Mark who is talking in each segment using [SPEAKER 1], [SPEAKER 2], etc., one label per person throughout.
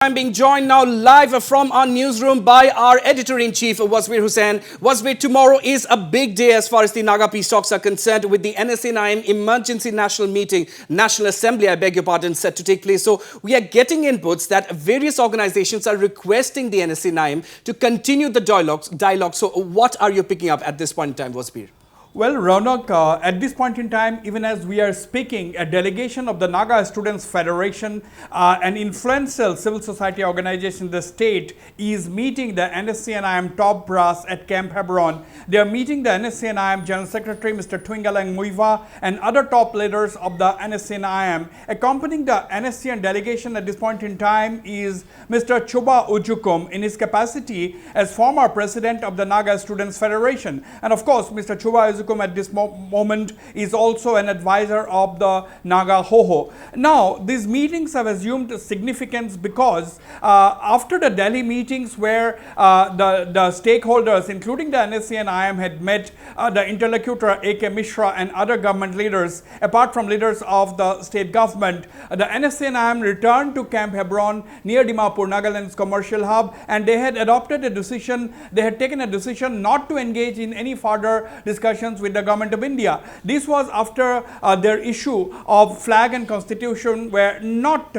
[SPEAKER 1] I'm being joined now live from our newsroom by our editor-in-chief, Wasbir Hussain. Wasbir, tomorrow is a big day as far as the Naga peace talks are concerned, with the NSCN-IM Emergency National Meeting, National Assembly, I beg your pardon, set to take place. So we are getting inputs that various organizations are requesting the NSCN-IM to continue the dialogue. So what are you picking up at this point in time, Wasbir?
[SPEAKER 2] Well, Raunak, at this point in time, even as we are speaking, a delegation of the Naga Students Federation, an influential civil society organization in the state, is meeting the NSCN-IM top brass at Camp Hebron. They are meeting the NSCN-IM General Secretary, Mr. Twingalang Muiva, and other top leaders of the NSCN-IM. Accompanying the NSCN delegation at this point in time is Mr. Chuba Ujukum in his capacity as former president of the Naga Students Federation. And of course, Mr. Chuba Ujukum at this moment is also an advisor of the Naga Hoho. Now, these meetings have assumed significance because after the Delhi meetings where the stakeholders, including the NSCN-IM, had met the interlocutor A.K. Mishra and other government leaders, apart from leaders of the state government, the NSCN-IM returned to Camp Hebron near Dimapur, Nagaland's commercial hub, and they had adopted a decision, they had taken a decision not to engage in any further discussions with the government of India. This was after their issue of flag and constitution were not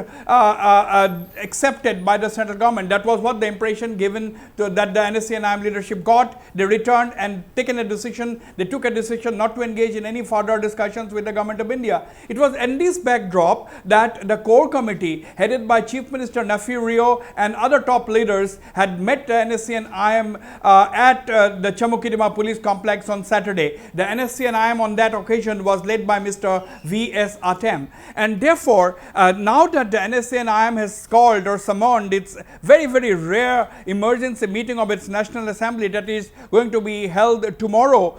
[SPEAKER 2] accepted by the central government. That was what the impression given to that the NSCN-IM leadership got. They returned and they took a decision not to engage in any further discussions with the government of India. It was in this backdrop that the core committee headed by Chief Minister Nafi Rio and other top leaders had met the NSCN-IM at the Chamukidima police complex on Saturday. The NSCN-IM on that occasion was led by Mr. V.S. Atem. And therefore, now that the NSCN-IM has called or summoned its very, very rare emergency meeting of its National Assembly that is going to be held tomorrow,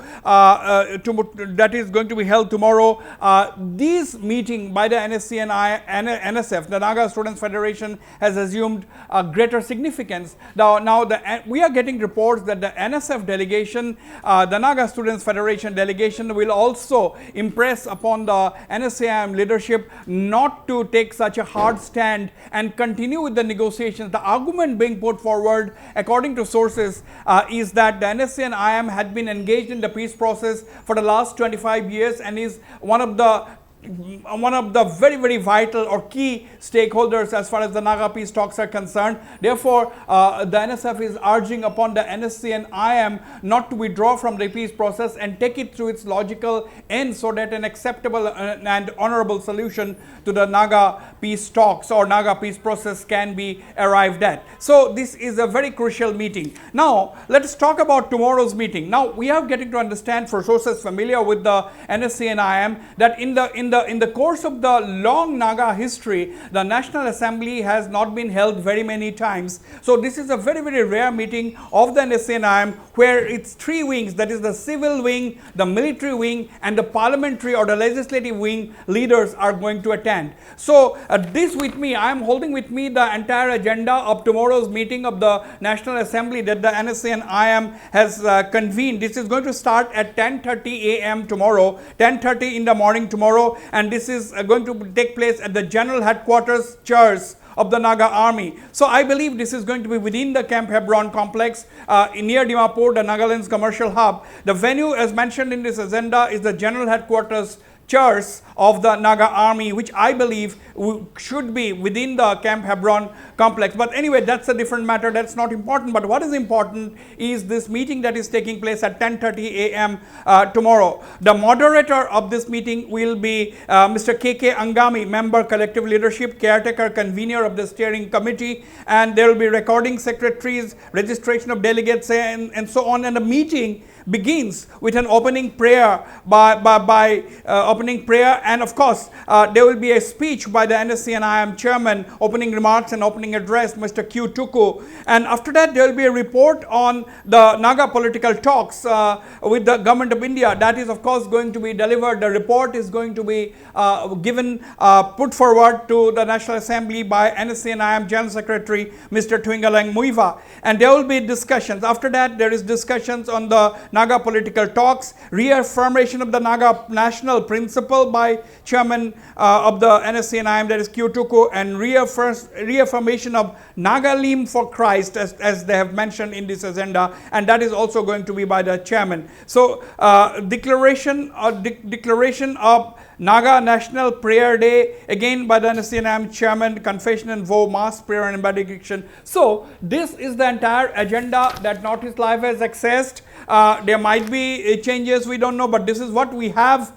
[SPEAKER 2] this meeting by the NSF, the Naga Students Federation, has assumed greater significance. Now we are getting reports that the NSF delegation, the Naga Students Federation delegation, will also impress upon the NSCN leadership not to take such a hard stand and continue with the negotiations. The argument being put forward, according to sources, is that the NSCN-IM had been engaged in the peace process for the last 25 years and is one of the very, very vital or key stakeholders as far as the Naga peace talks are concerned. Therefore, the NSF is urging upon the NSCN-IM not to withdraw from the peace process and take it through its logical end so that an acceptable and honorable solution to the Naga peace talks or Naga peace process can be arrived at. So this is a very crucial meeting. Now, let us talk about tomorrow's meeting. Now, we are getting to understand, for sources familiar with the NSCN-IM, that in the course of the long Naga history, the National Assembly has not been held very many times. So this is a very, very rare meeting of the NSCN-IM where its three wings, that is the civil wing, the military wing, and the parliamentary or the legislative wing leaders are going to attend. So I am holding with me the entire agenda of tomorrow's meeting of the National Assembly that the NSCN-IM has convened. This is going to start at 10:30 a.m. tomorrow, 10:30 in the morning tomorrow, and this is going to take place at the General Headquarters Church of the Naga Army. So I believe this is going to be within the Camp Hebron complex near Dimapur, the Nagaland's commercial hub. The venue, as mentioned in this agenda, is the General Headquarters Church of the Naga Army, which I believe should be within the Camp Hebron complex. But anyway, that's a different matter. That's not important. But what is important is this meeting that is taking place at 10:30 a.m. Tomorrow. The moderator of this meeting will be Mr. K.K. Angami, member collective leadership, caretaker convener of the steering committee, and there will be recording secretaries, registration of delegates, and so on. And the meeting begins with an opening prayer and of course there will be a speech by the NSCN-IM chairman, opening remarks and opening address, Mr. Q. Tuku, and after that there will be a report on the Naga political talks with the government of India. That is of course going to be delivered. The report is going to be put forward to the National Assembly by NSCN-IM General Secretary Mr. Twingalang Muiva, and there will be discussions. After that there is discussions on the Naga political talks, reaffirmation of the Naga national principle by chairman of the NSCN-IM NSCN-IM, that is Q2Co, and reaffirmation of Nagalim for Christ, as they have mentioned in this agenda, and that is also going to be by the chairman. So declaration of Naga National Prayer Day, again by the NSCN-IM chairman, confession and vow, mass prayer and benediction. So this is the entire agenda that Northeast Live has accessed. There might be changes, we don't know, but this is what we have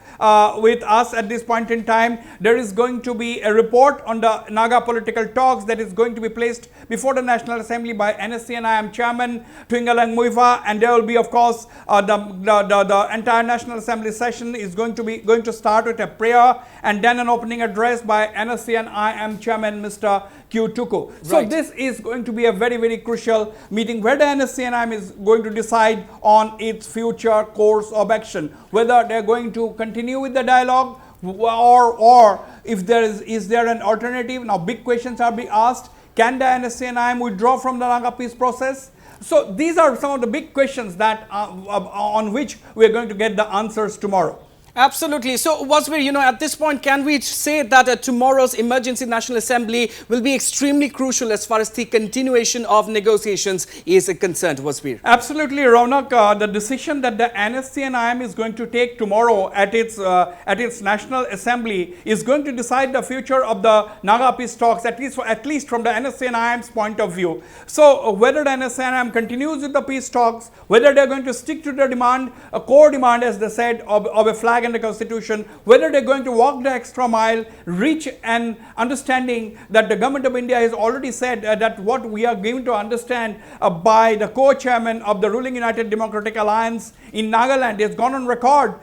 [SPEAKER 2] with us at this point in time. There is going to be a report on the Naga political talks that is going to be placed before the National Assembly by NSCN-IM chairman Twingalang Muiva, and there will be, of course, the entire National Assembly session is going to start with a prayer and then an opening address by NSCN-IM chairman Mr. Q2Co. So
[SPEAKER 1] Right.
[SPEAKER 2] this is going to be a very, very crucial meeting where the NSCN-IM is going to decide on its future course of action, whether they are going to continue with the dialogue or if is there an alternative. Now big questions are being asked. Can the NSCN-IM withdraw from the Naga peace process? So these are some of the big questions that on which we are going to get the answers tomorrow.
[SPEAKER 1] Absolutely. So, Wasbir, at this point, can we say that tomorrow's Emergency National Assembly will be extremely crucial as far as the continuation of negotiations is concerned, Wasbir?
[SPEAKER 2] Absolutely, Raunak. The decision that the NSCN-IM is going to take tomorrow at its National Assembly is going to decide the future of the Naga peace talks, at least from the NSCN-IM's point of view. So, whether the NSCN-IM continues with the peace talks, whether they are going to stick to the demand, a core demand, as they said, of a flag and the constitution, whether they're going to walk the extra mile, reach an understanding that the government of India has already said that what we are going to understand by the co-chairman of the ruling United Democratic Alliance in Nagaland has gone on record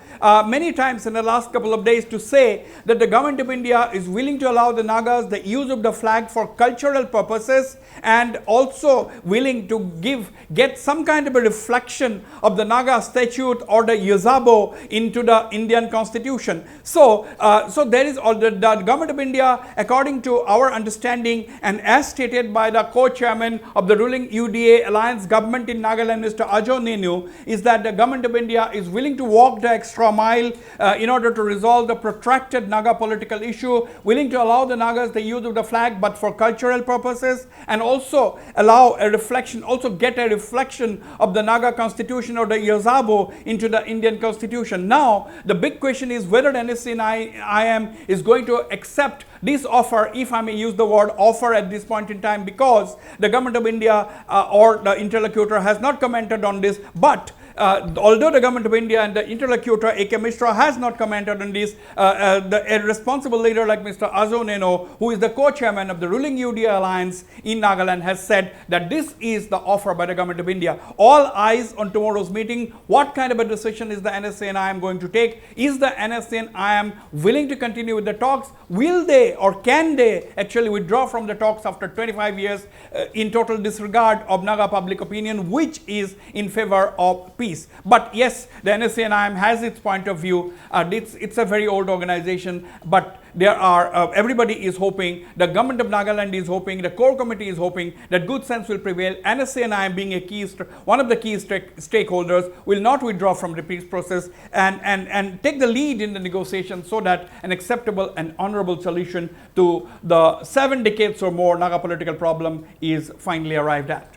[SPEAKER 2] many times in the last couple of days to say that the government of India is willing to allow the Nagas the use of the flag for cultural purposes and also willing to get some kind of a reflection of the Naga statute or the Yuzabo into the Indian constitution. So there is the government of India, according to our understanding and as stated by the co-chairman of the ruling UDA alliance government in Nagaland, Mr. Ajo Nenu, is that the government of India is willing to walk the extra mile in order to resolve the protracted Naga political issue, willing to allow the Nagas the use of the flag but for cultural purposes, and also allow a reflection, also get a reflection of the Naga constitution or the Yozabo into the Indian constitution. Now the big question is whether the NSCN-IM is going to accept this offer, if I may use the word offer at this point in time, because the government of India or the interlocutor has not commented on this, but although the government of India and the interlocutor A.K. Mishra has not commented on this, a responsible leader like Mr. Azo Neno, who is the co-chairman of the ruling UDA alliance in Nagaland, has said that this is the offer by the government of India. All eyes on tomorrow's meeting. What kind of a decision is the NSCN-IM going to take? Is the NSCN-IM willing to continue with the talks? Will they or can they actually withdraw from the talks after 25 years in total disregard of Naga public opinion, which is in favor of peace? But yes, the NSCN-IM has its point of view. It's a very old organization, but there are everybody is hoping, the government of Nagaland is hoping, the core committee is hoping that good sense will prevail. NSCN-IM being one of the key stakeholders will not withdraw from the peace process and take the lead in the negotiations so that an acceptable and honorable solution to the 7 decades or more Naga political problem is finally arrived at.